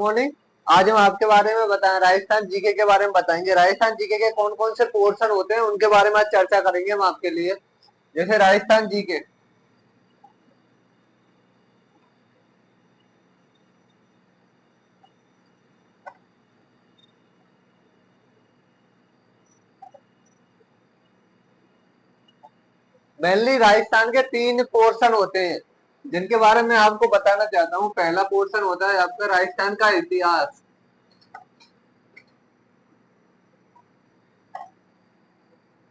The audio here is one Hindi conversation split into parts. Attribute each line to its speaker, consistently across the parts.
Speaker 1: मॉर्निंग। आज हम आपके बारे में बताएं, राजस्थान जीके के बारे में बताएंगे। राजस्थान जीके के कौन कौन से पोर्शन होते हैं उनके बारे में आज चर्चा करेंगे हम आपके लिए। जैसे राजस्थान जीके, मेनली राजस्थान के 3 पोर्शन होते हैं जिनके बारे में आपको बताना चाहता हूँ। पहला पोर्शन होता है आपका राजस्थान का इतिहास।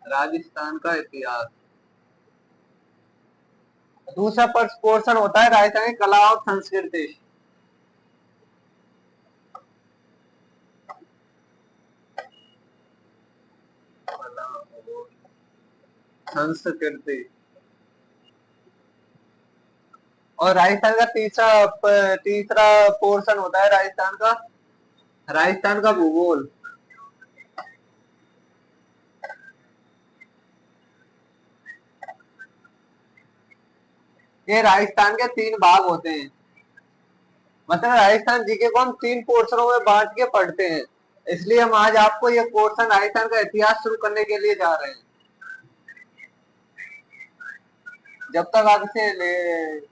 Speaker 1: राजस्थान का इतिहास। दूसरा पोर्शन होता है राजस्थान की कला और संस्कृति। संस्कृति। और राजस्थान का तीसरा पोर्शन होता है राजस्थान का भूगोल। ये राजस्थान के 3 भाग होते हैं। मतलब राजस्थान जीके को हम 3 पोर्शनों में बांट के पढ़ते हैं। इसलिए हम आज आपको ये पोर्शन राजस्थान का इतिहास शुरू करने के लिए जा रहे हैं। जब तक आप इसे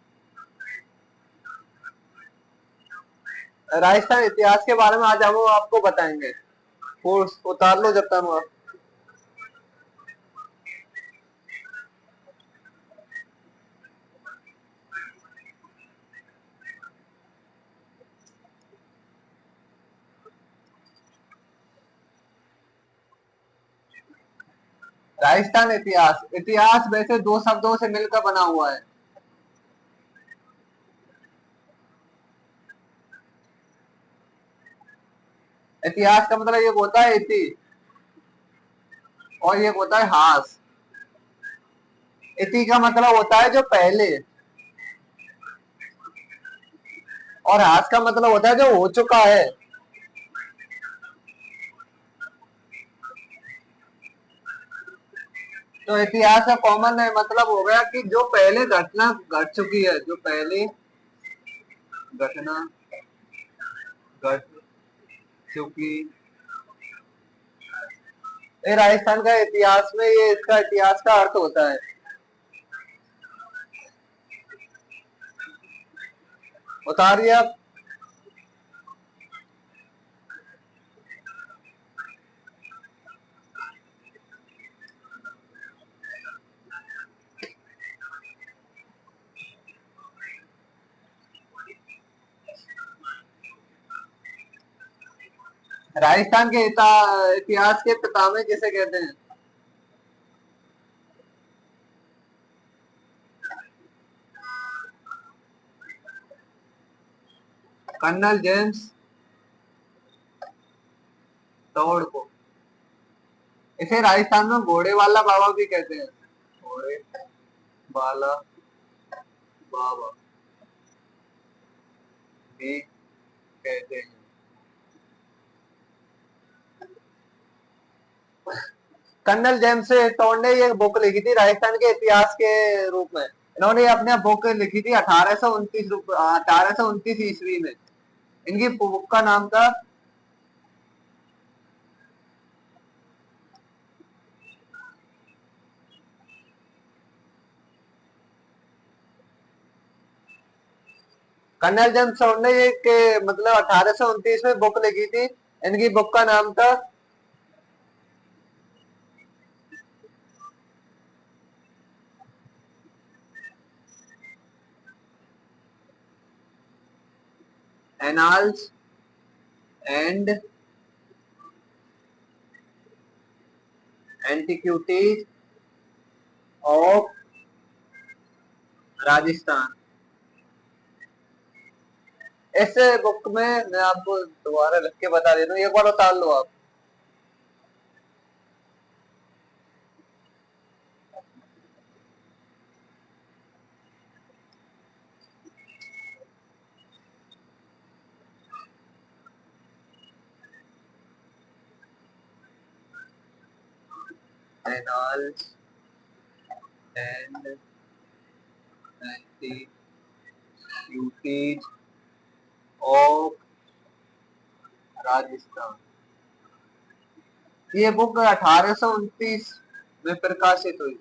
Speaker 1: राजस्थान इतिहास के बारे में आज हम आपको बताएंगे। कोर्स उतार लो जब तक आप। राजस्थान इतिहास, इतिहास वैसे 2 शब्दों से मिलकर बना हुआ है। इतिहास का मतलब ये होता है इति, और ये होता है हास। इति का मतलब होता है जो पहले, और हास का मतलब होता है जो हो चुका है। तो इतिहास का कॉमन है मतलब हो गया कि जो पहले घटना घट चुकी है, जो पहले घटना घट चुकी। ये राजस्थान का इतिहास में ये इसका इतिहास का अर्थ होता है। उतारिए आप। राजस्थान के इतिहास के पितामह किसे कहते हैं? कर्नल जेम्स टोड को। इसे राजस्थान में घोड़े वाला बाबा भी कहते हैं। घोड़े वाला बाबा भी कहते हैं। कर्नल जेम्स टोड ने ये बुक लिखी थी राजस्थान के इतिहास के रूप में। इन्होंने अपने बुक लिखी थी 1829 ईस्वी में। इनकी बुक का नाम था कर्नल जेम्स टोड ने ये के मतलब 1829 में बुक लिखी थी। इनकी बुक का नाम था annals and antiquities of Rajasthan. इस बुक में मैं आपको दोबारा लिख के बता देता हूँ, एक बार उतार लो आप। Annals and antiquities of Rajasthan. ये बुक 1829 में प्रकाशित हुई।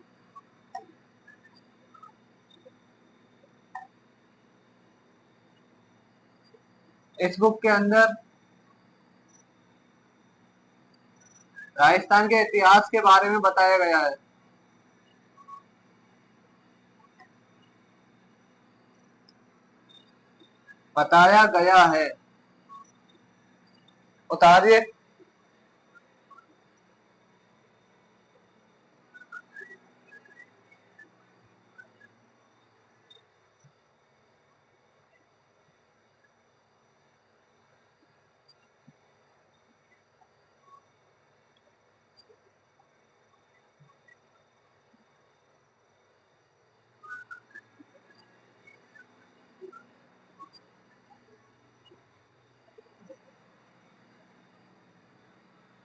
Speaker 1: इस बुक के अंदर राजस्थान के इतिहास के बारे में बताया गया है। बताया गया है। उतारिए।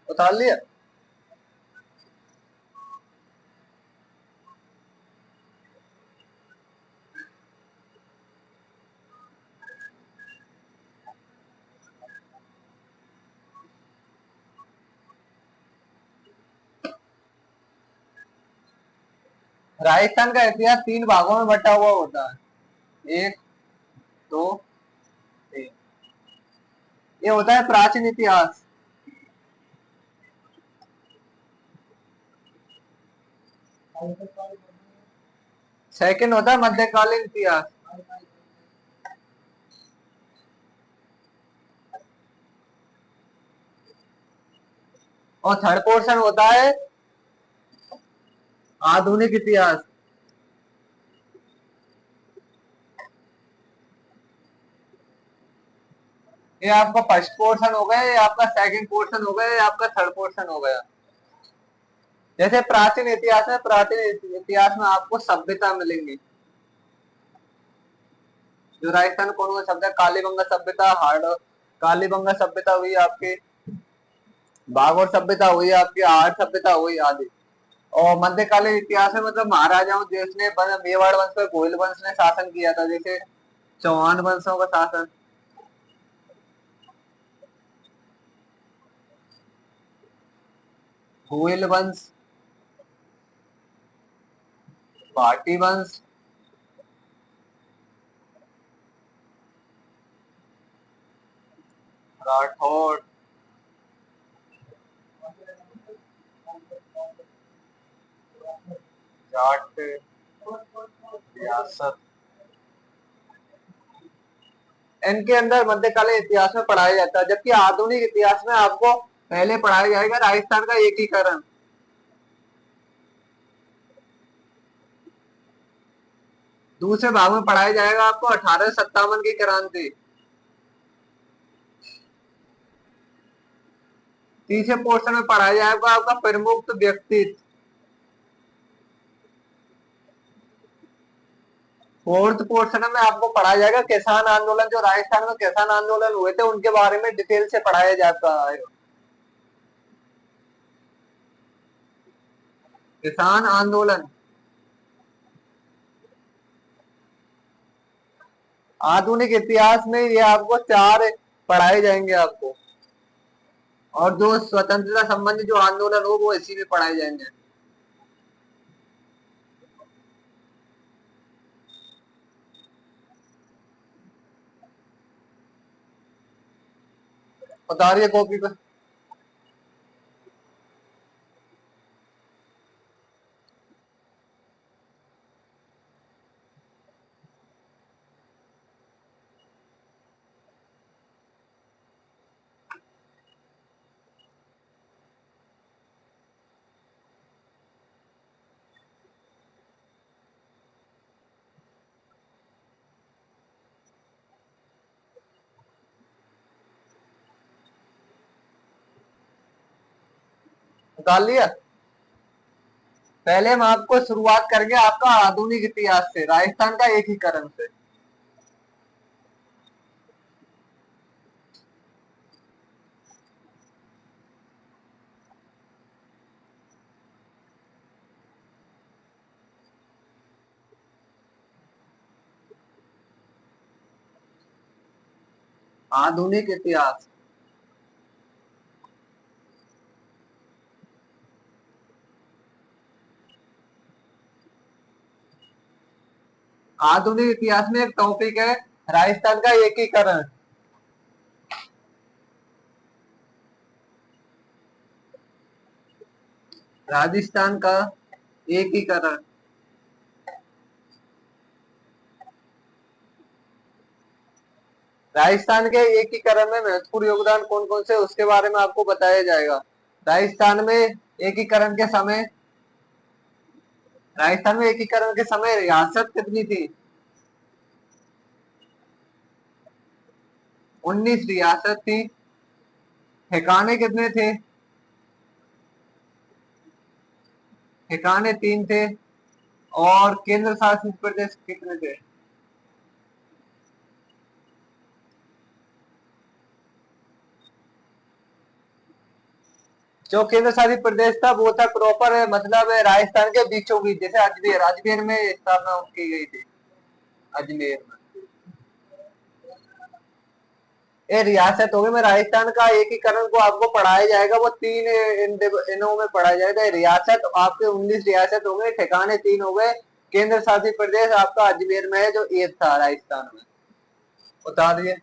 Speaker 1: उतार लिया। राजस्थान का इतिहास 3 भागों में बटा हुआ होता है। 1, 2, 3। ये होता है प्राचीन इतिहास। सेकंड होता है मध्यकालीन इतिहास। और थर्ड पोर्शन होता है आधुनिक इतिहास। ये आपका फर्स्ट पोर्शन हो गया, ये आपका सेकंड पोर्शन हो गया, ये आपका थर्ड पोर्शन हो गया। जैसे प्राचीन इतिहास में, प्राचीन इतिहास में आपको सभ्यता मिलेंगी। जो राजस्थान में कौन सा शब्द है? कालीबंगा सभ्यता, हार्ड कालीबंगा सभ्यता हुई आपकी, बागोर सभ्यता हुई आपकी, हार्ड सभ्यता हुई आदि। और मध्यकालीन इतिहास में मतलब महाराजाओं जिसने मेवाड़ वंश पर गोयल वंश ने शासन किया था, जैसे चौहान वंशों का शासन। गोयल वंश, भाटी वंश, राठौड़, जाट, रियासत, इनके अंदर मध्यकालीन इतिहास में पढ़ाया जाता है। जबकि आधुनिक इतिहास में आपको पहले पढ़ाया जाएगा राजस्थान का एकीकरण। दूसरे भाग में पढ़ाया जाएगा आपको 1857 की क्रांति। तीसरे पोर्शन में पढ़ाया जाएगा आपका प्रमुख व्यक्तित्व। फोर्थ पोर्शन में आपको पढ़ाया जाएगा किसान आंदोलन, जो राजस्थान में किसान आंदोलन हुए थे उनके बारे में डिटेल से पढ़ाया जाता है। किसान आंदोलन। आधुनिक इतिहास में ये आपको 4 पढ़ाए जाएंगे आपको। और जो स्वतंत्रता संबंधी जो आंदोलन हो वो इसी में पढ़ाए जाएंगे। उतारिए कॉपी पे। निकाल लिया। पहले हम आपको शुरुआत करेंगे आपका आधुनिक इतिहास से, राजस्थान का एकीकरण से। आधुनिक इतिहास। आधुनिक इतिहास में एक टॉपिक है राजस्थान का एकीकरण। राजस्थान का एकीकरण। राजस्थान के एकीकरण में महत्वपूर्ण योगदान कौन कौन से उसके बारे में आपको बताया जाएगा। राजस्थान में एकीकरण के समय राजस्थान में एकीकरण के समय रियासत कितनी थी? 19 रियासत थी। ठिकाने कितने थे? ठिकाने 3 थे। और केंद्र शासित प्रदेश कितने थे? जो केंद्र शासित प्रदेश था वो था प्रॉपर मतलब राजस्थान के बीचों बीच, जैसे अजमेर, अजमेर में स्थापना की गई थी, अजमेर में। ये रियासत हो गई। मैं राजस्थान का एकीकरण को आपको पढ़ाया जाएगा, वो 3 इनों में पढ़ाया जाएगा। रियासत आपके 19 रियासत हो गए, ठिकाने 3 हो गए, केंद्र शासित प्रदेश आपका अजमेर में है जो एक था राजस्थान में। बता दिए।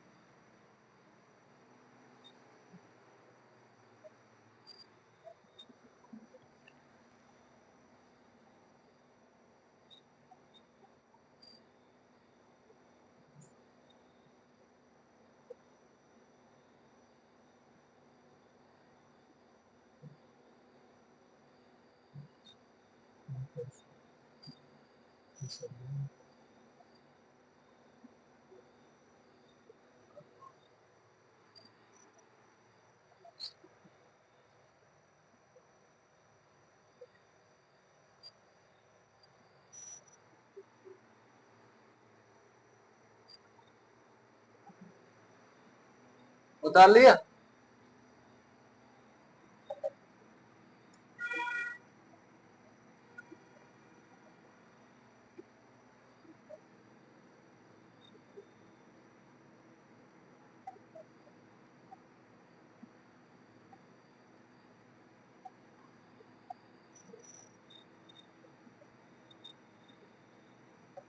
Speaker 1: उतार लिया।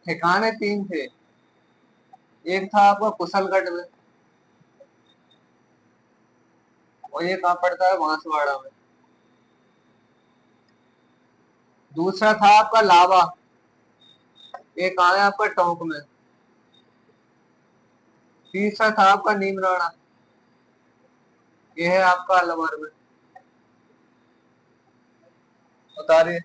Speaker 1: ठिकाने 3 थे। एक था आपका कुशलगढ़ में, और ये कहाँ पड़ता है? बांसवाड़ा में। दूसरा था आपका लावा, ये कहाँ है? आपका टोंक में। तीसरा था आपका नीमराणा, ये है आपका अलवर में। उतारिए।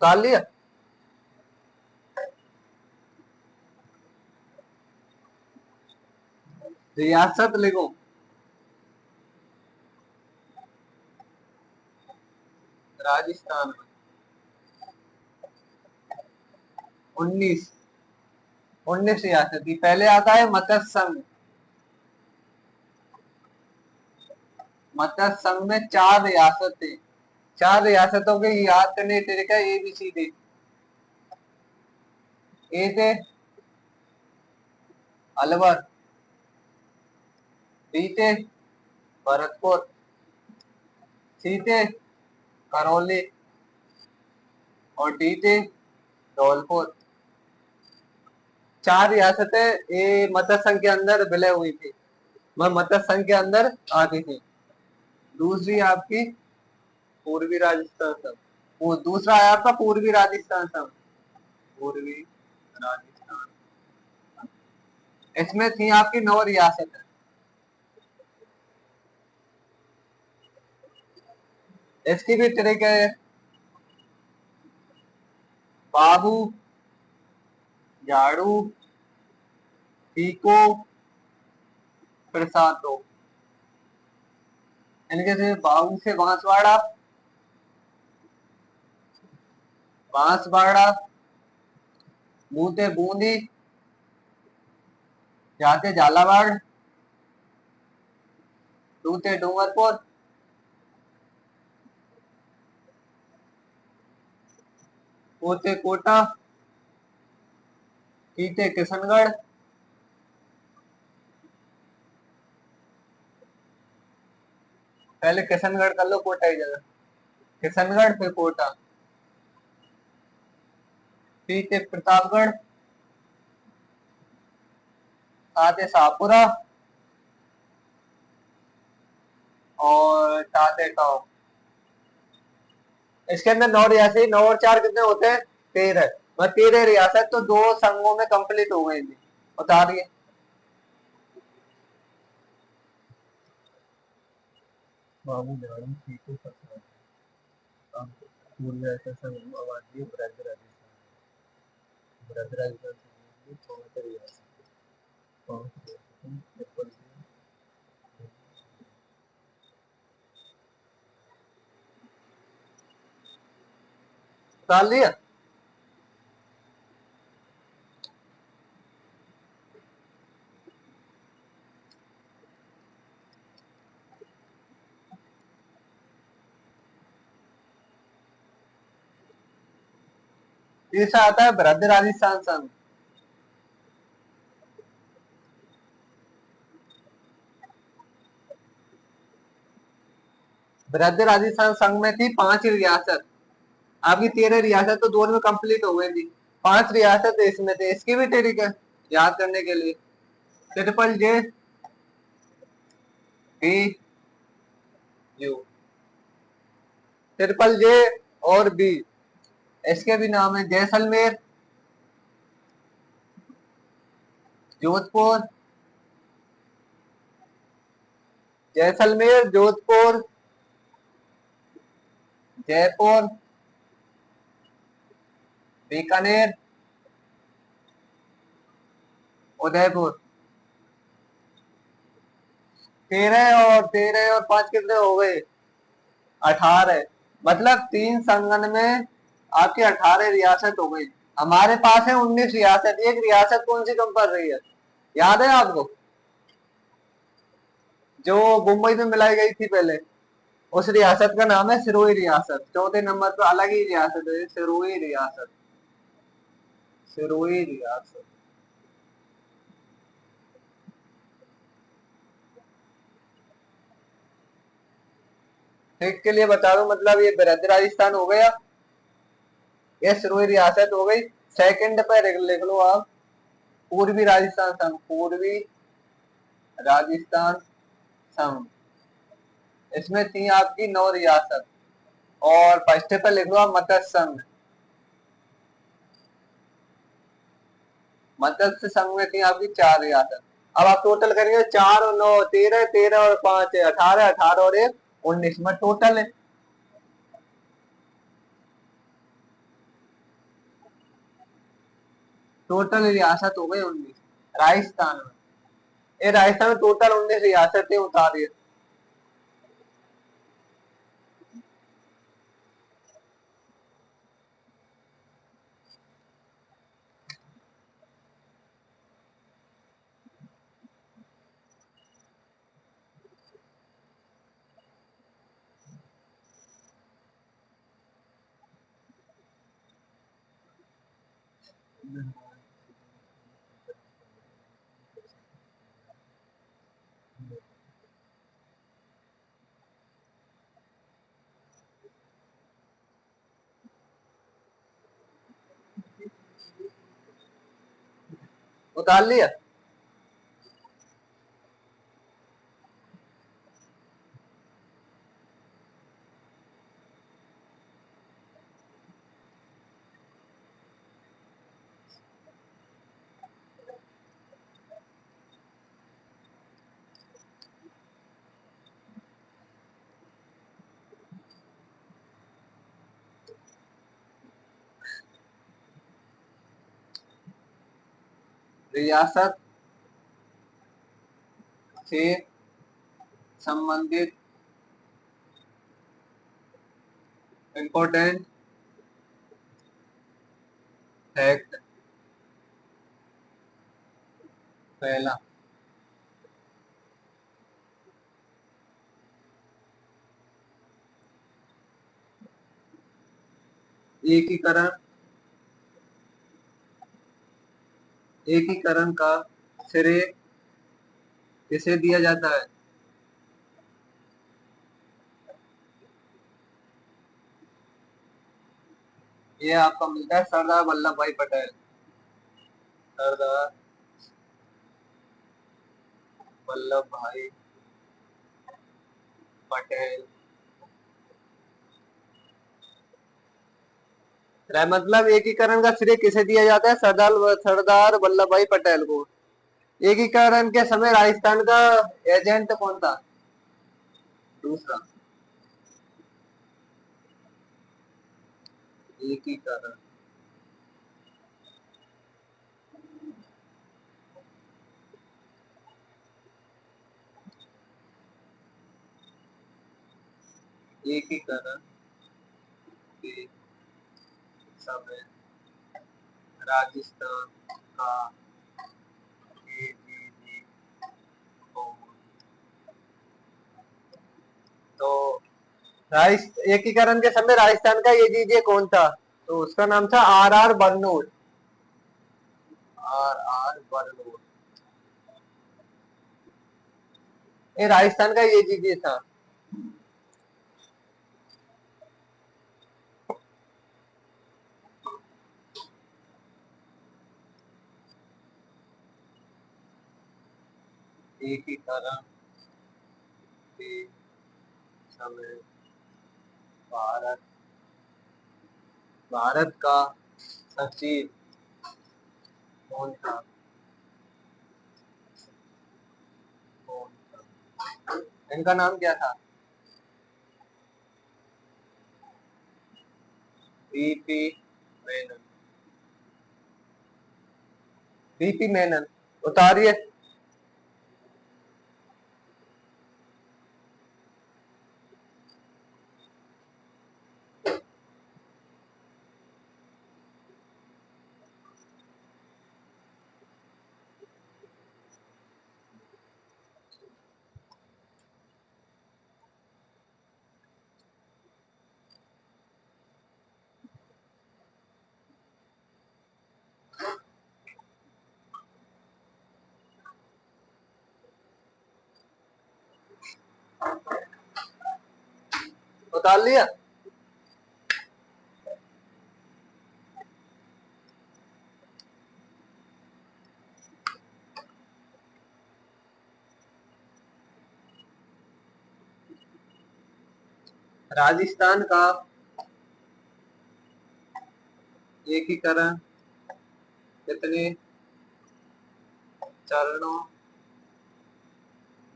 Speaker 1: उतार लिया। रियासत लिखो। राजस्थान में 19 19 रियासत थी। पहले आता है मत्स्य संघ। मत्स्य संघ में 4 रियासत थे। 4 रियासतों के याद करने का तरीका ABCD। ए थे अलवर, बी थे भरतपुर, सी थे करौली, और डी थे धौलपुर। 4 रियासतें ये मत्स्य संघ के अंदर विलय हुई थी, वह मत्स्य संघ के अंदर आती थी। दूसरी आपकी पूर्वी राजस्थान संघ। वो दूसरा है आपका पूर्वी राजस्थान संघ। पूर्वी राजस्थान, इसमें थी आपकी 9 रियासतें। इसकी भी तरीके है, बाबू, झाड़ू, पीको, प्रसादो। इनके से बाबू से बांसवाड़ा, बांसवाड़ा, बू से बूंदी, जा से झालावाड़, डू से डूंगरपुर, को से कोटा, की से किशनगढ़, पहले किशनगढ़ कर लो, कोटा की जगह किशनगढ़, फिर कोटा। पी से प्रतापगढ़, सा से शाहपुरा, और टा से टॉप। इसके अंदर 9 रियासत, 9 और 4 कितने होते हैं? 13। और 13 रियासत तो 2 संघों में कंप्लीट हो गई थी, बता दिए। बाबू झाड़ू सीटों पर पूर्व ऐसा संघ आबादी बृहद राजस्थान, बृहद राजस्थान 64 रियासत, 5 रियासतें, डाल दिया। तीसरा आता है बृहद राजस्थान संघ। बृहद राजस्थान संघ में थी 5 रियासत, आपकी 13 रियासत तो 2 में कंप्लीट हो गई थी, 5 रियासत इसमें थे। इसकी भी ट्रिक है याद करने के लिए, triple J B U, triple J और बी। इसके भी नाम है जैसलमेर, जोधपुर, जैसलमेर, जोधपुर, जयपुर, बीकानेर, उदयपुर। 13 और 5 कितने हो गए? 18। मतलब 3 संगन में आपकी 18 रियासत हो गई। हमारे पास है 19 रियासत। एक रियासत कौन सी कम पड़ रही है, याद है आपको? जो मुंबई में मिलाई गई थी पहले, उस रियासत का नाम है सिरोही रियासत। चौथे नंबर पर अलग ही रियासत है, सिरोही रियासत, सिरोही रियासत। ठीक के लिए बता दूं, मतलब ये बृहद राजस्थान हो गया, ये सिरोही रियासत हो गई। सेकंड पर लिख लो आप पूर्वी राजस्थान संघ, पूर्वी राजस्थान संघ। इसमें थी आपकी 9 रियासत। और फर्स्ट पर लिख लो आप मत्स्य संघ, मत्स्य संघ में थी आपकी 4 रियासत। अब आप टोटल करेंगे, 4 और 9 13, 13 और 5 18, 18 और 1 19 में टोटल है। टोटल रियासत हो गई 19 राजस्थान में। ये राजस्थान में टोटल 19 रियासतें उतार दिए। उतार लिया। रियासत से संबंधित इंपॉर्टेंट फैक्ट पहला एकीकरण एकीकरण का श्रेय किसे दिया जाता है? ये आपको मिलता है सरदार वल्लभ भाई पटेल। सरदार वल्लभ भाई पटेल। मतलब एकीकरण का श्रेय किसे दिया जाता है? सरदार वल्लभ भाई पटेल को। एकीकरण के समय राजस्थान का एजेंट कौन था? दूसरा एकीकरण एकीकरण के समय राजस्थान का एजीजी कौन? तो एकीकरण के समय राजस्थान का एजीजे कौन था? तो उसका नाम था are are bonnet. Are are bonnet ये राजस्थान का एजीजे था। एकीकरण के समय भारत भारत का सचिव कौन था? कौन था? इनका नाम क्या था? वीपी मेनन। वीपी मेनन उतारिए। उतार लिया। राजस्थान का एकीकरण कितने चरणों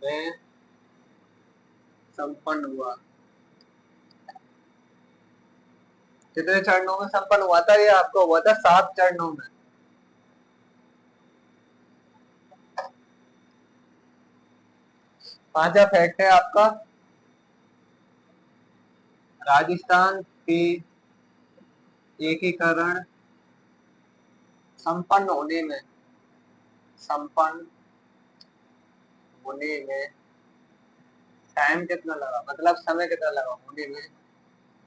Speaker 1: में संपन्न हुआ? कितने चरणों में संपन्न हुआ था? ये आपको हुआ था 7 चरणों में। पांचवा फैक्ट है आपका, राजस्थान के एकीकरण संपन्न होने में टाइम कितना लगा? मतलब समय कितना लगा होने में?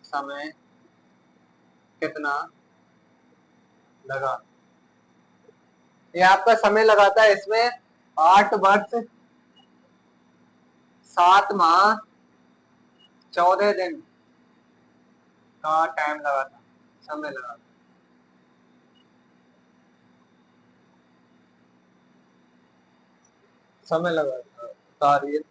Speaker 1: समय कितना लगा? ये आपका समय लगा था इसमें 8 वर्ष 7 माह 14 दिन का टाइम लगा था, समय लगा था। समय लगा था। उतारिए।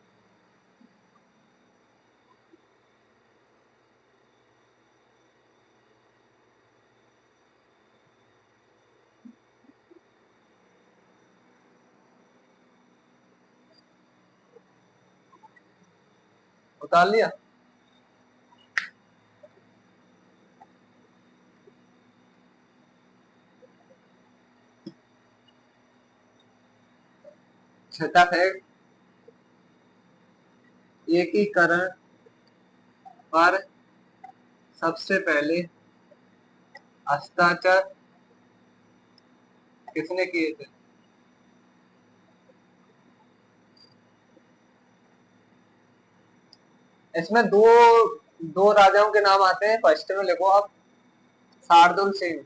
Speaker 1: उतार लिया। छठा फैक्ट, एकीकरण पर सबसे पहले हस्ताक्षर किसने किए थे? इसमें दो दो राजाओं के नाम आते हैं। फर्स्ट में लिखो आप, शार्दुल सिंह।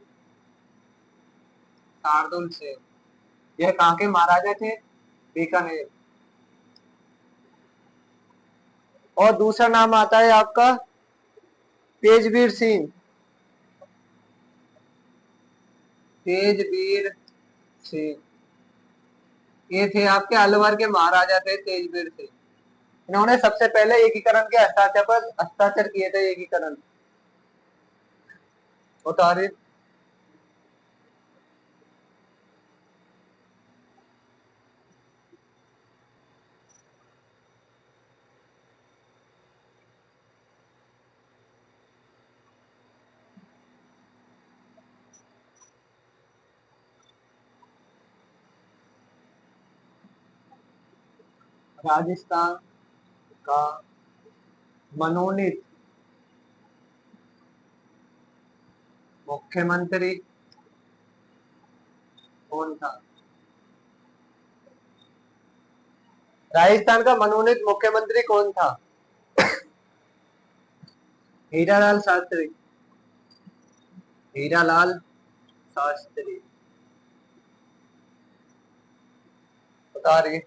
Speaker 1: शार्दुल सिंह, यह कहाँ के महाराजा थे? बीकानेर। और दूसरा नाम आता है आपका तेजवीर सिंह। तेजवीर सिंह, ये थे आपके अलवर के महाराजा थे तेजवीर सिंह। इन्होंने सबसे पहले एकीकरण के हस्ताक्षर पर हस्ताक्षर किए थे। एकीकरण उतारे। राजस्थान का मनोनीत मुख्यमंत्री कौन था? राजस्थान का मनोनीत मुख्यमंत्री कौन था? हीरालाल शास्त्री। हीरालाल शास्त्री। बता रही।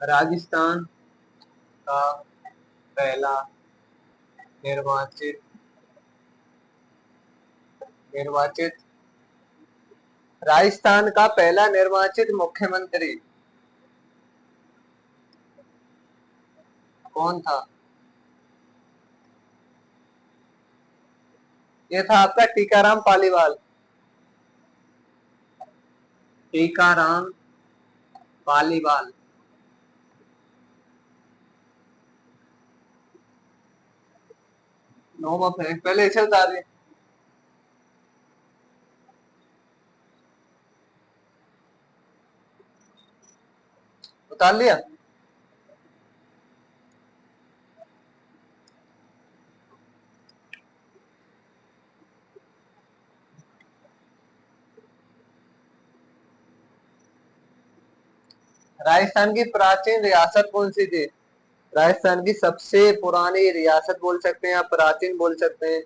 Speaker 1: राजस्थान का पहला निर्वाचित निर्वाचित राजस्थान का पहला निर्वाचित मुख्यमंत्री कौन था? ये था आपका टीकाराम पालीवाल। टीकाराम पालीवाल। नो पहले इसे उतार दिए। उतार लिया। राजस्थान की प्राचीन रियासत कौन सी थी? राजस्थान की सबसे पुरानी रियासत बोल सकते हैं, आप प्राचीन बोल सकते हैं।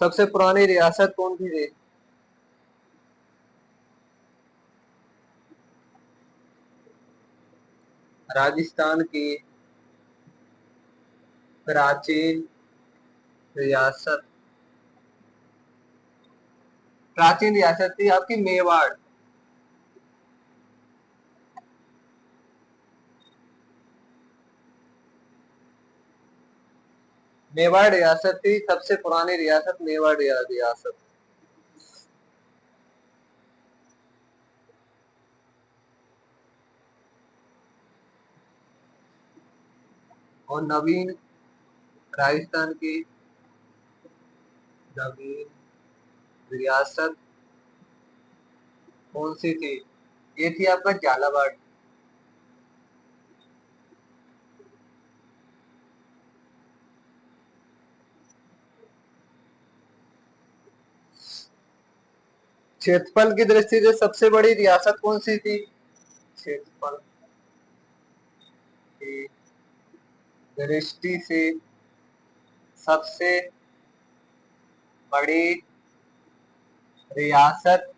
Speaker 1: सबसे पुरानी रियासत कौन सी थी? राजस्थान की प्राचीन रियासत, प्राचीन रियासत थी आपकी मेवाड़। मेवाड़ रियासत थी सबसे पुरानी रियासत, मेवाड़ रियासत। और नवीन राजस्थान की नवीन रियासत कौन सी थी? ये थी आपका झालावाड़। क्षेत्रफल की दृष्टि से सबसे बड़ी रियासत कौन सी थी? क्षेत्रफल की दृष्टि से सबसे बड़ी रियासत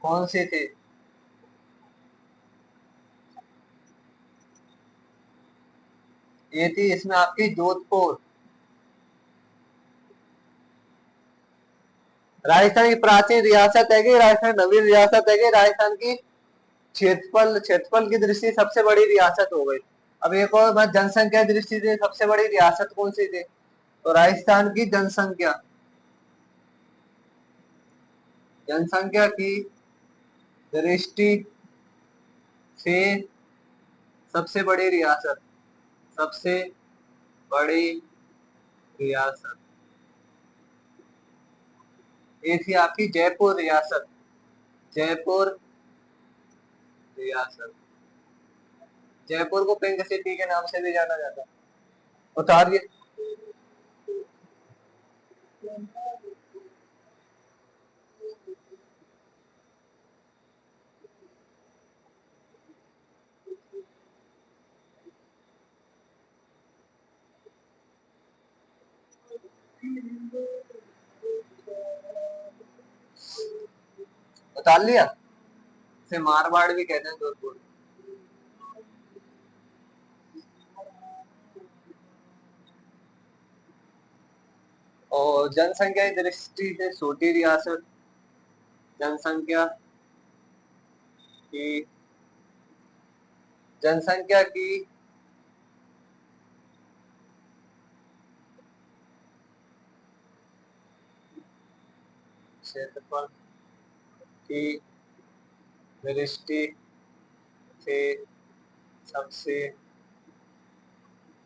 Speaker 1: कौन सी थी? ये थी इसमें आपकी जोधपुर। राजस्थान की प्राचीन रियासत है कि राजस्थान नवीन रियासत है कि राजस्थान की क्षेत्रफल की दृष्टि से सबसे बड़ी रियासत हो गई। अब एक और बात, जनसंख्या की दृष्टि से सबसे बड़ी रियासत कौन सी थी? तो राजस्थान की जनसंख्या, जनसंख्या की दृष्टि से सबसे बड़ी रियासत, सबसे बड़ी रियासत, ये थी आपकी जयपुर रियासत, जयपुर रियासत। जयपुर को पिंक सिटी के नाम से भी जाना जाता है। उतारिए। उतार लिया। इसे मारवाड़ भी कहते हैं जोधपुर। और जनसंख्या की दृष्टि से छोटी रियासत, जनसंख्या की, जनसंख्या की क्षेत्रफल की दृष्टि से सबसे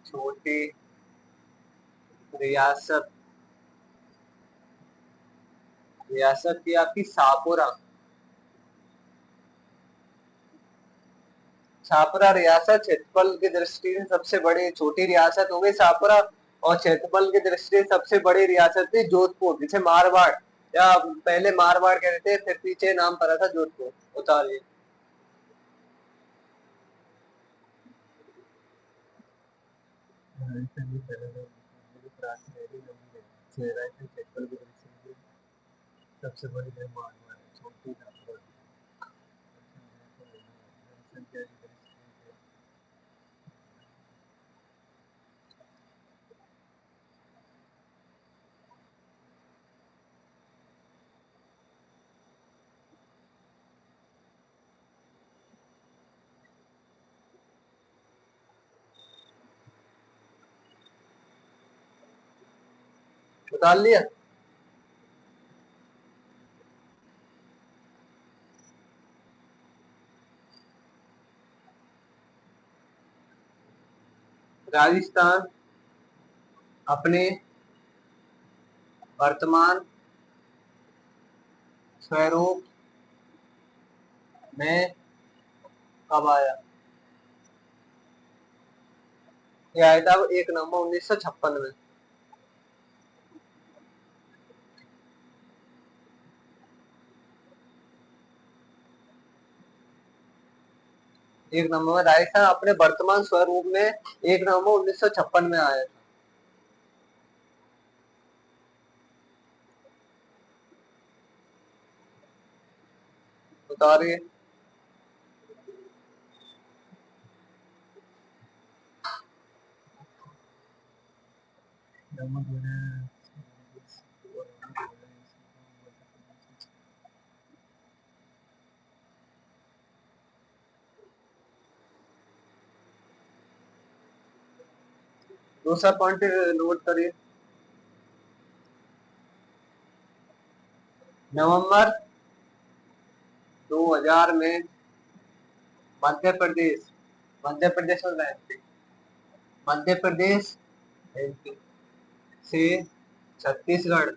Speaker 1: छोटी रियासत, रियासत की आपकी सापुरा, छापुरा रियासत क्षेत्रफल की दृष्टि से सबसे बड़ी, छोटी रियासत हो गई सापुरा, और क्षेत्रफल की दृष्टि से सबसे बड़ी रियासत थी जोधपुर, जिसे मारवाड़ या पहले मारवाड़ कहते थे, फिर पीछे नाम पड़ा था जोधपुर। उतारिए। सबसे बड़ी मारवाड़, छोटी नागपुर। उतार लिया। राजस्थान अपने वर्तमान स्वरूप में कब आया? यह आया था 1 नवंबर 1956 में। 1 नवंबर राजस्थान अपने वर्तमान स्वरूप में 1 नवंबर 1956 में आया था। उतारिए। दूसरा पॉइंट नोट करिए। नवंबर 2000 में मध्य प्रदेश, मध्य प्रदेश में रहते, मध्य प्रदेश से छत्तीसगढ़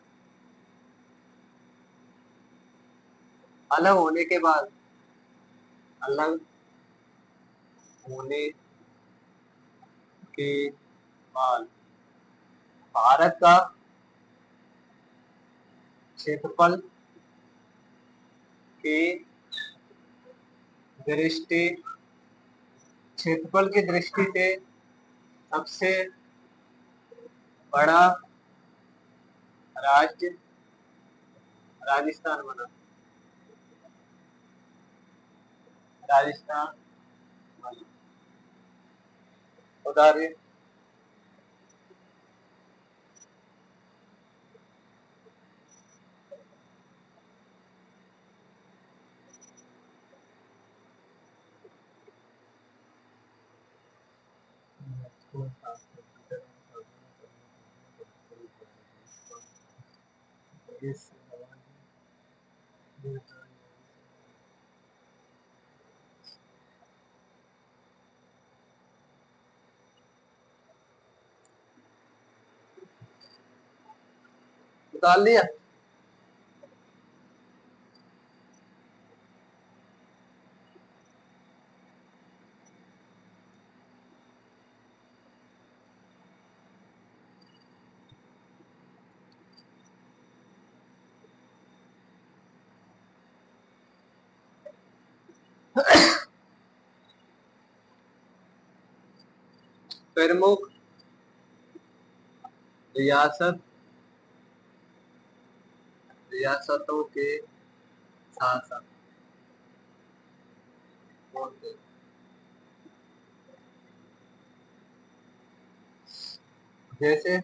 Speaker 1: अलग होने के बाद, अलग होने के बाद भारत का क्षेत्रफल की दृष्टि, क्षेत्रफल की दृष्टि से सबसे बड़ा राज्य राजस्थान बना, राजस्थान बना। उदाहरण डाल लिया। प्रमुख रियासत रियासतों के शासक कौन थे? जैसे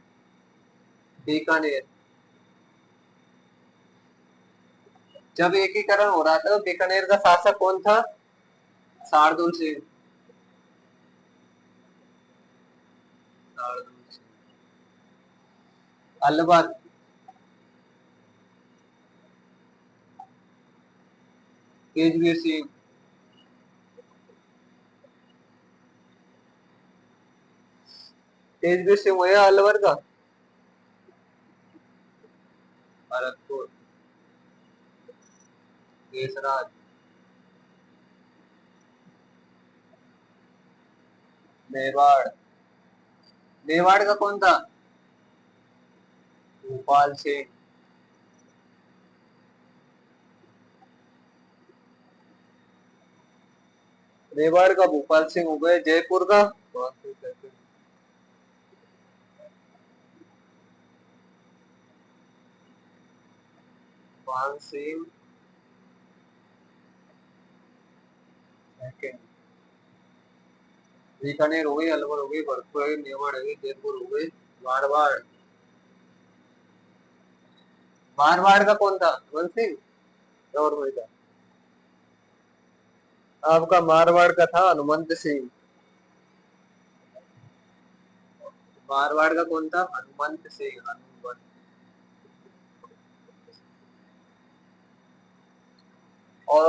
Speaker 1: बीकानेर, जब एकीकरण हो रहा था तो बीकानेर का शासक कौन था? शार्दुल सिंह। शार्दुल सिंह। अलवर, तेजवीर सिंह। तेजवीर सिंह हुआ अलवर का। भरतपुर, देशराज। मेवाड़, मेवाड़ का कौन था? भोपाल सिंह। मेवाड़ का भोपाल सिंह हो गए। जयपुर का मान सिंह सेकंड। बीकानेर हो गई, अलवर हो गई, भरतपुर हो गई, मेवाड़ हो गई, जयपुर हो गई, मारवाड़। मारवाड़ का कौन था? हनुमंत सिंह और वही था। आपका मारवाड़ का था हनुमंत सिंह। मारवाड़ का कौन था? हनुमंत सिंह। हनुमंत। और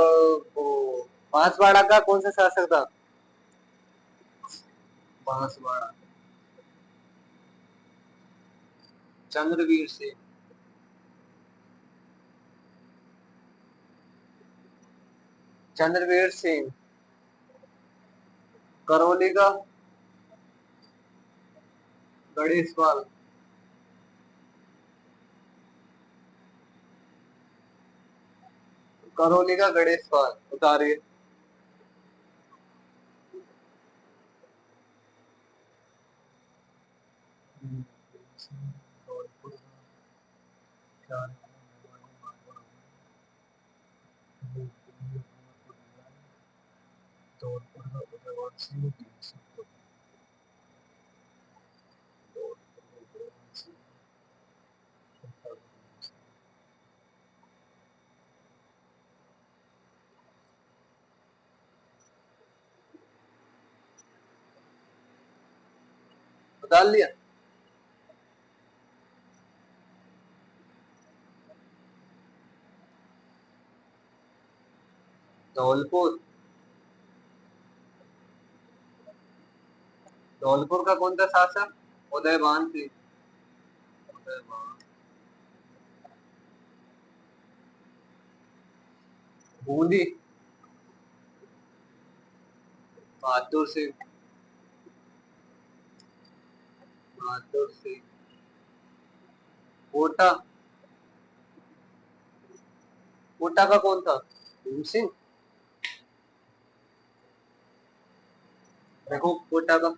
Speaker 1: वो बांसवाड़ा का कौन सा शासक था? बांसवाड़ा, चंद्रवीर सिंह। चंद्रवीर सिंह। करौली का गणेश पाल। करौली का गणेश पाल उतारिए। डाल लिया। धौलपुर, धौलपुर का कौन था शासक? उदयभान सिंह। उदयभान। बूंदी, बहादुर सिंह। बहादुर सिंह। कोटा, कोटा का कौन था? भीम सिंह। देखो कोटा का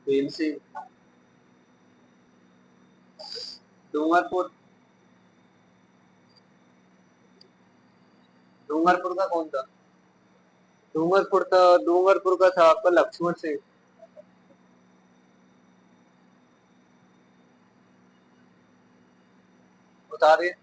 Speaker 1: भीम सिंह। डूंगरपुर, डूंगरपुर का कौन था? डूंगरपुर का था आपका लक्ष्मण सिंह। उतारिए।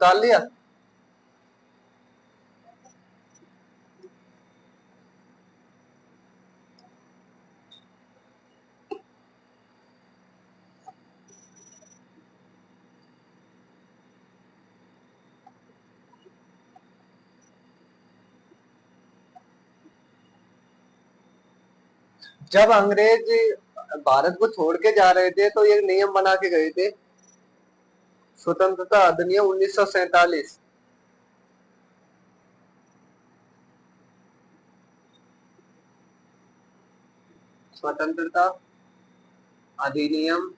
Speaker 1: उतार लिया। जब अंग्रेज भारत को छोड़ के जा रहे थे तो एक नियम बना के गए थे, स्वतंत्रता अधिनियम 1947। स्वतंत्रता अधिनियम,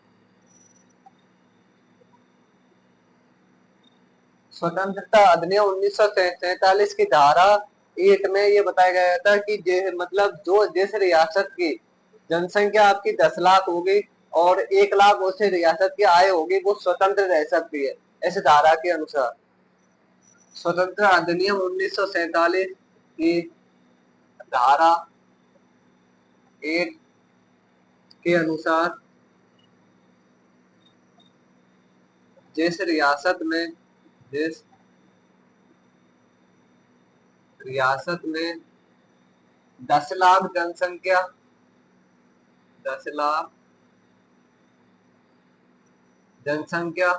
Speaker 1: स्वतंत्रता अधिनियम 1947 की धारा 8 में ये बताया गया था कि मतलब जो जिस रियासत की जनसंख्या आपकी 10 लाख होगी और 1 लाख उस रियासत की आय होगी, वो स्वतंत्र रह सकती है, ऐसे धारा के अनुसार। स्वतंत्रता अधिनियम 1947 की धारा 8 के अनुसार जिस रियासत में जिस रियासत में 10 लाख जनसंख्या 10 लाख जनसंख्या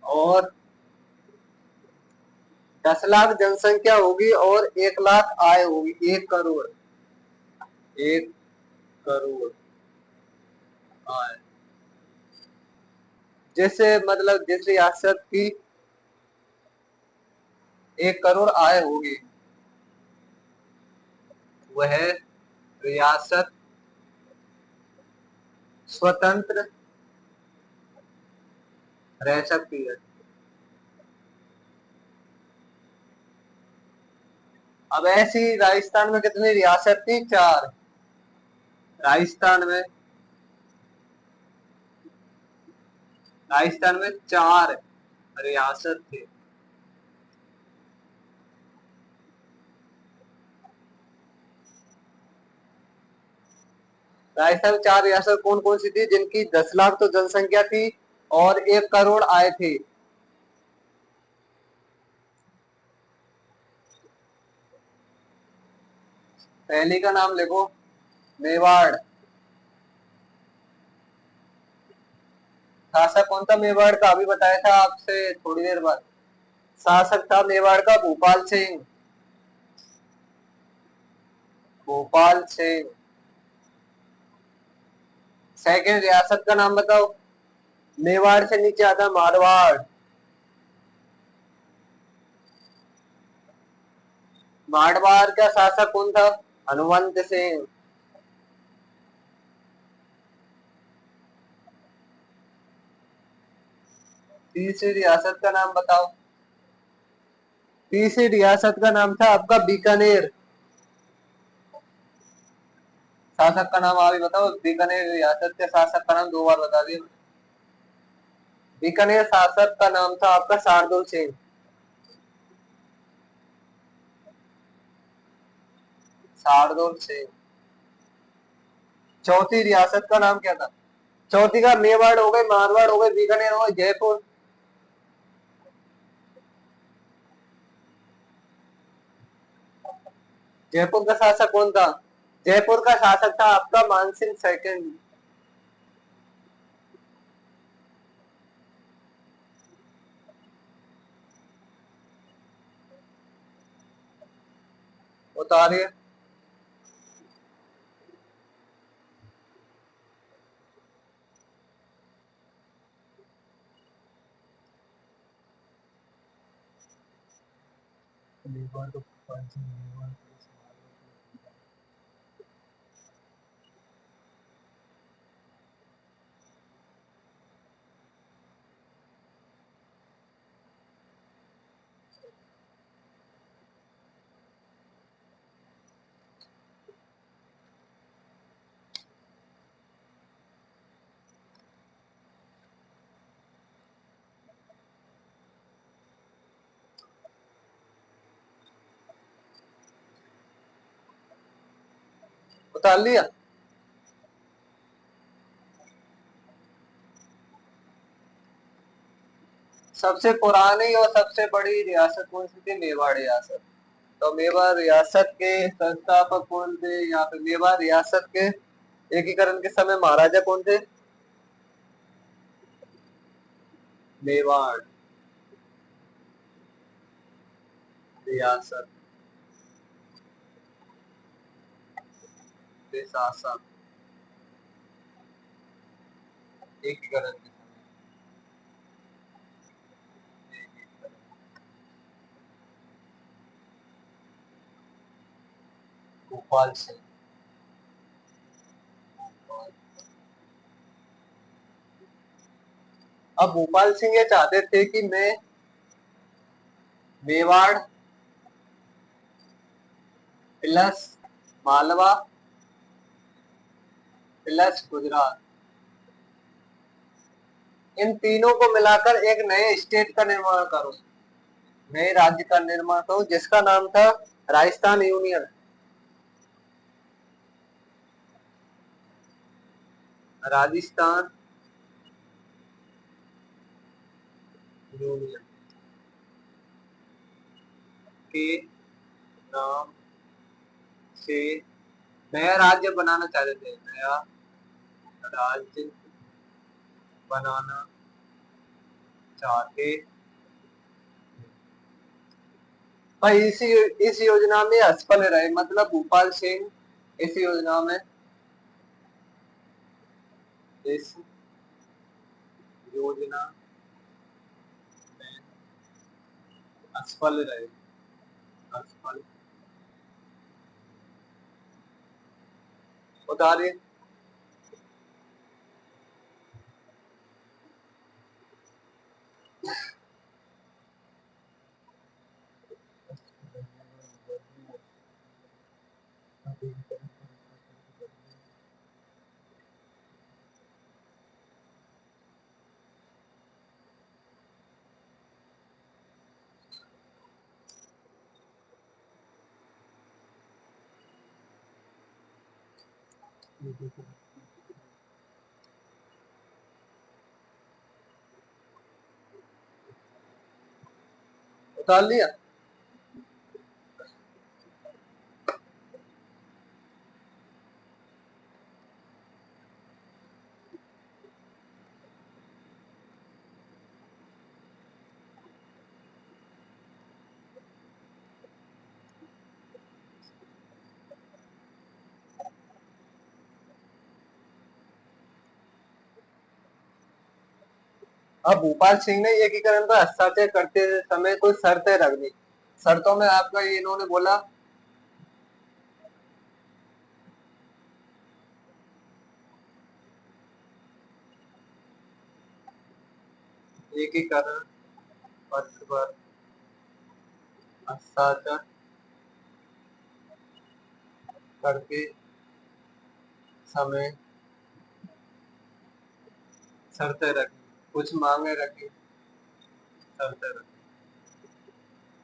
Speaker 1: और 10 लाख जनसंख्या होगी और 1 लाख आय होगी, 1 करोड़, 1 करोड़ आय, जैसे मतलब जिस रियासत की 1 करोड़ आय होगी वह रियासत स्वतंत्र रह सकती है। अब ऐसी राजस्थान में कितनी रियासत थी? 4। राजस्थान में 4 रियासत थी। राजस्थान में 4 रियासत कौन कौन सी थी? जिनकी 10 लाख तो जनसंख्या थी और 1 करोड़ आय थी। पहली का नाम लिखो, मेवाड़। शासक कौन था मेवाड़ का? अभी बताया था आपसे थोड़ी देर बाद। शासक था मेवाड़ का भूपाल सिंह। भोपाल सिंह। सेकंड रियासत का नाम बताओ। मेवाड़ से नीचे आता मारवाड़। मारवाड़ का शासक कौन था? हनुमंत सिंह। तीसरी रियासत का नाम बताओ। तीसरी रियासत का नाम था आपका बीकानेर। शासक का नाम अभी बताओ। बीकानेर रियासत के शासक का नाम 2 बार बता दिया। बीकानेर शासक का नाम था आपका शार्दुल सिंह। शार्दुल सिंह। चौथी रियासत का नाम क्या था? चौथी का मेवाड़ हो गई, मारवाड़ हो गई, बीकानेर हो गई, जयपुर। जयपुर का शासक कौन था? जयपुर का शासक था आपका मानसिंह सेकंड। उतारिए। उतार लिया। सबसे पुरानी और सबसे बड़ी रियासत कौन सी थी? मेवाड़ रियासत। तो मेवाड़ रियासत के संस्थापक कौन थे? या फिर मेवाड़ रियासत के एकीकरण के समय महाराजा कौन थे? मेवाड़ रियासत के शासक एकीकरण के समय भोपाल सिंह। अब भोपाल सिंह ये चाहते थे कि मैं मेवाड़ प्लस मालवा प्लस गुजरात, इन तीनों को मिलाकर एक नए स्टेट का निर्माण करूं, नए राज्य का निर्माण करूं, जिसका नाम था राजस्थान यूनियन। राजस्थान यूनियन के नाम से नया राज्य बनाना चाहते थे, नया राज्य बनाना चाहते। पर इस योजना में असफल रहे, मतलब भोपाल सिंह इस योजना में, इस योजना में असफल रहे, असफल। उतारिए। उतार लिया। अब भोपाल सिंह ने एकीकरण पर हस्ताक्षर करते समय कोई शर्तें रख दी। शर्तों में आपका इन्होंने बोला एकीकरण पत्र पर हस्ताक्षर करते समय शर्तें रखी, कुछ मांगे रखी, शर्तें रखी।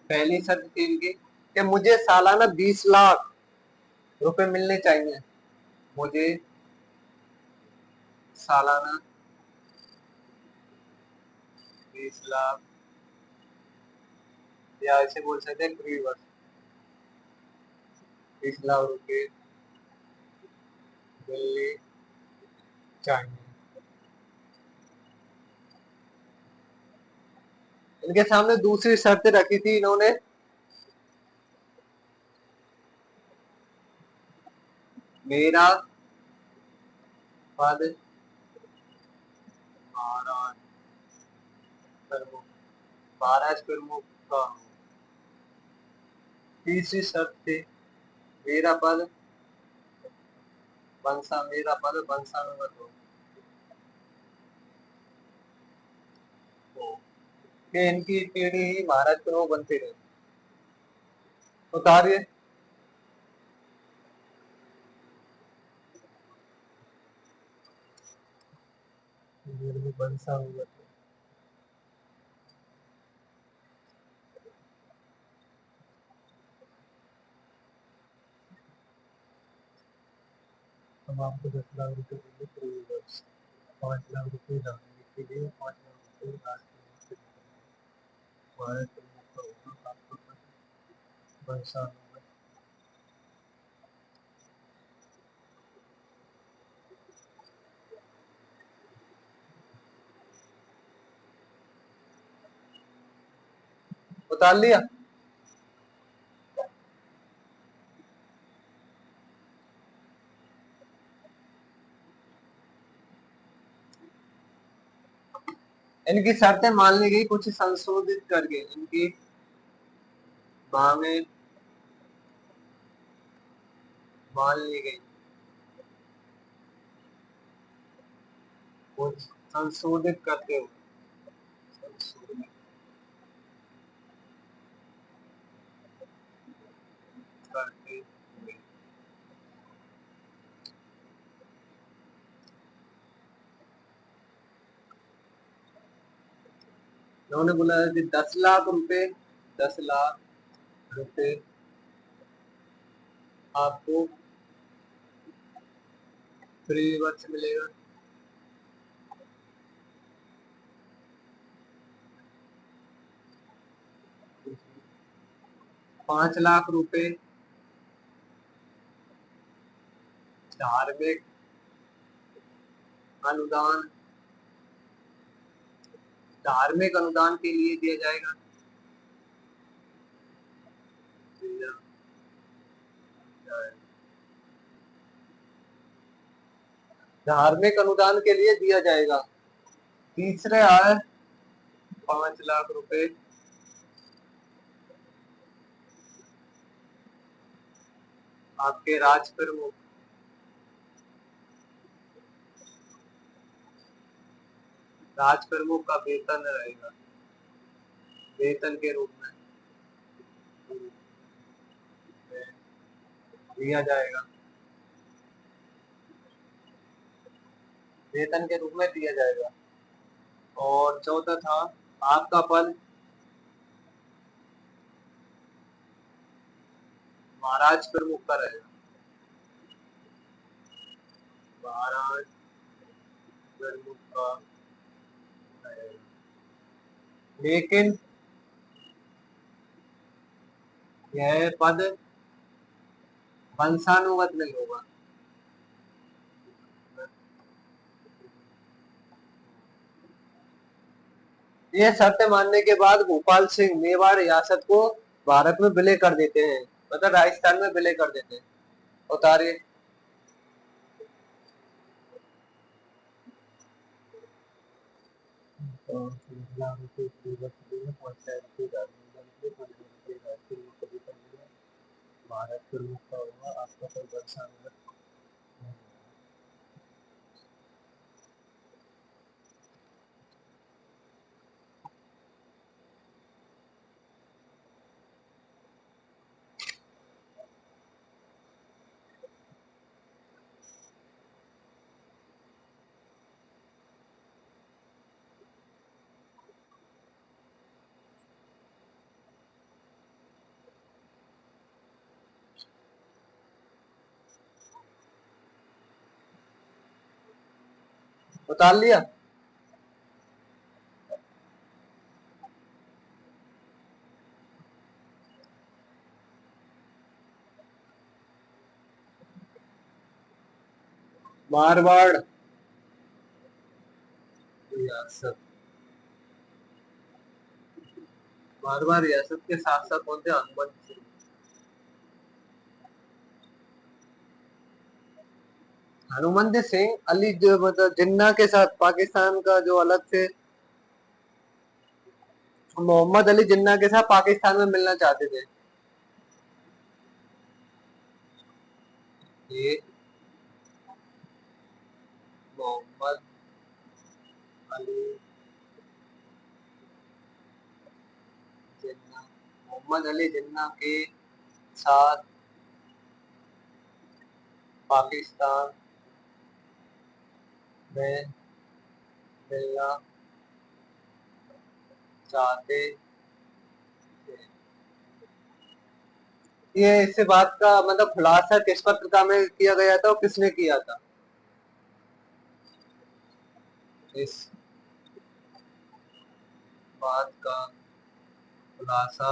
Speaker 1: पहली शर्त थी इनकी कि मुझे सालाना 20 लाख रुपए मिलने चाहिए, मुझे सालाना 20 लाख, या ऐसे बोल सकते हैं प्रति वर्ष 20 लाख रुपए मिलने चाहिए। इनके सामने दूसरी शर्त रखी थी इन्होंने, मेरा पद महाराज प्रमुख, महाराज प्रमुख का। तीसरी शर्त थी मेरा पद वंशानुगत हो, कि इनकी पीढ़ी ही महाराज प्रमुख बनती रहे। उतारिए। वंशानुगत। हम आपको 10 लाख रुपए देंगे प्रति वर्ष, 5 लाख रुपए जाने के लिए, 5 लाख रुपए राष्ट्र। भारत प्रमुख का होगा आपका पद वर्षा। उतार लिया। इनकी शर्तें मान ली गई कुछ संशोधित करके, इनकी मांगे मान ली गई कुछ संशोधित करते हुए, संशोधित करते हुए उन्होंने बोला कि 10 लाख रुपए, 10 लाख रुपए आपको फ्री वर्ष मिलेगा। 5 लाख रुपए धार्मिक अनुदान, धार्मिक अनुदान के लिए दिया जाएगा, दिया जाएगा। धार्मिक अनुदान के लिए दिया जाएगा। तीसरे है 5 लाख रुपए आपके राज प्रमुख, राज प्रमुख का वेतन रहेगा, वेतन के रूप में दिया जाएगा, वेतन के रूप में दिया जाएगा। और चौथा था आपका पद महाराज प्रमुख का रहेगा, महाराज प्रमुख का रहेगा। लेकिन यह पद वंशानुगत नहीं होगा। ये शर्त मानने के बाद भोपाल सिंह मेवाड़ रियासत को भारत में विलय कर देते हैं, मतलब राजस्थान में विलय कर देते हैं। उतारिए। भारत प्रमुख का होगा आपका कोई वर्षानुगत। उतार लिया। मारवाड़ रियासत, मारवाड़ रियासत के शासक कौन थे? हनुमंत सिंह। हनुमंत सिंह अली जो मतलब जिन्ना के साथ पाकिस्तान का जो अलग से मोहम्मद अली जिन्ना के साथ पाकिस्तान में मिलना चाहते थे। ये मोहम्मद अली जिन्ना, मोहम्मद अली जिन्ना के साथ पाकिस्तान में मिलना चाहते थे। ये इस बात का मतलब खुलासा किस पत्रिका में किया गया था और किसने किया था? इस बात का खुलासा,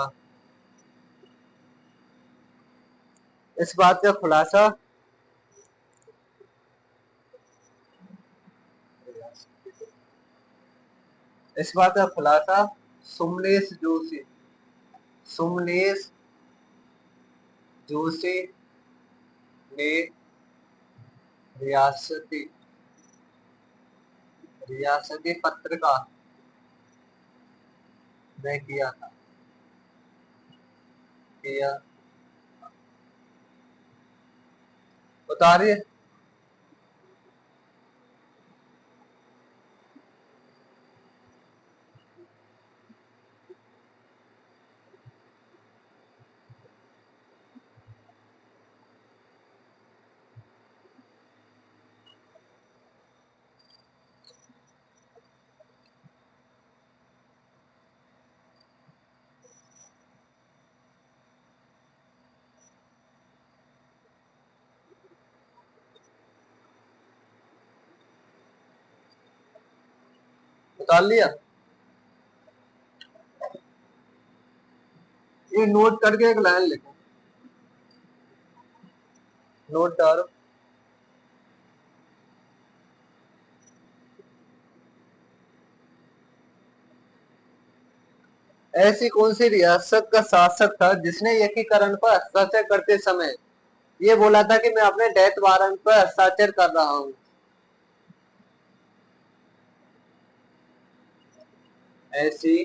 Speaker 1: इस बात का खुलासा इस बात का खुलासा सोमनेश जोशी सोमनेश जोशी ने रियासती रियासती पत्रिका में किया उतारिए। उतार लिया। ये नोट करके एक लाइन लिखो, नोट डालो। ऐसी कौन सी रियासत का शासक था जिसने एकीकरण पर हस्ताक्षर करते समय ये बोला था कि मैं अपने डेथ वारंट पर हस्ताक्षर कर रहा हूं? ऐसी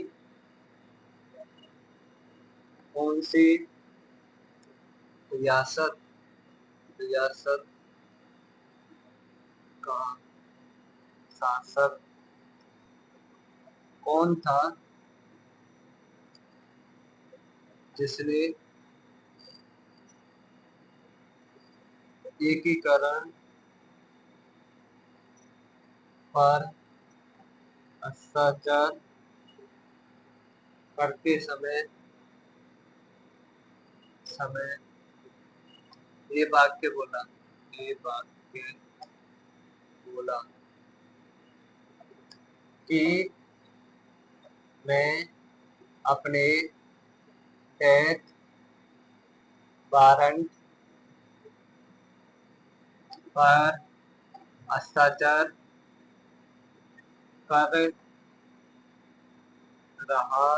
Speaker 1: कौन सी रियासत रियासत का शासक कौन था जिसने एकीकरण पर हस्ताक्षर करते समय ये वाक्य बोला ये वाक्य बोला कि मैं अपने डेथ वारंट पर हस्ताक्षर कर रहा।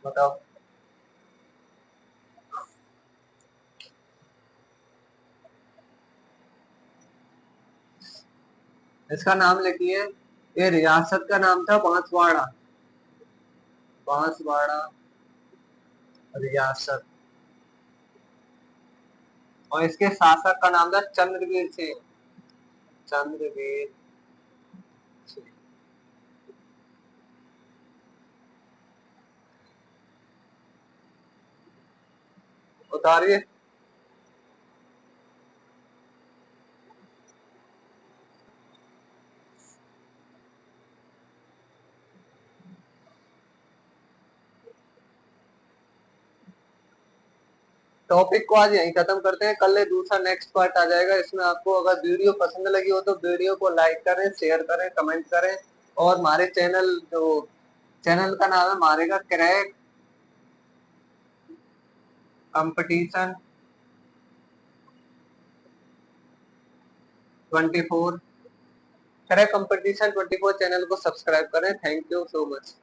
Speaker 1: बताओ। इसका नाम लिखिए। ये रियासत का नाम था बांसवाड़ा। बांसवाड़ा रियासत। और इसके शासक का नाम था चंद्रवीर सिंह। चंद्रवीर सिंह। उतारिए। टॉपिक को आज यहीं खत्म करते हैं, कल दूसरा नेक्स्ट पार्ट आ जाएगा। इसमें आपको अगर वीडियो पसंद लगी हो तो वीडियो को लाइक करें, शेयर करें, कमेंट करें। और हमारे चैनल का नाम है मारेगा crack competition 24। Crack competition 24 channel को सब्सक्राइब करें। Thank you so much.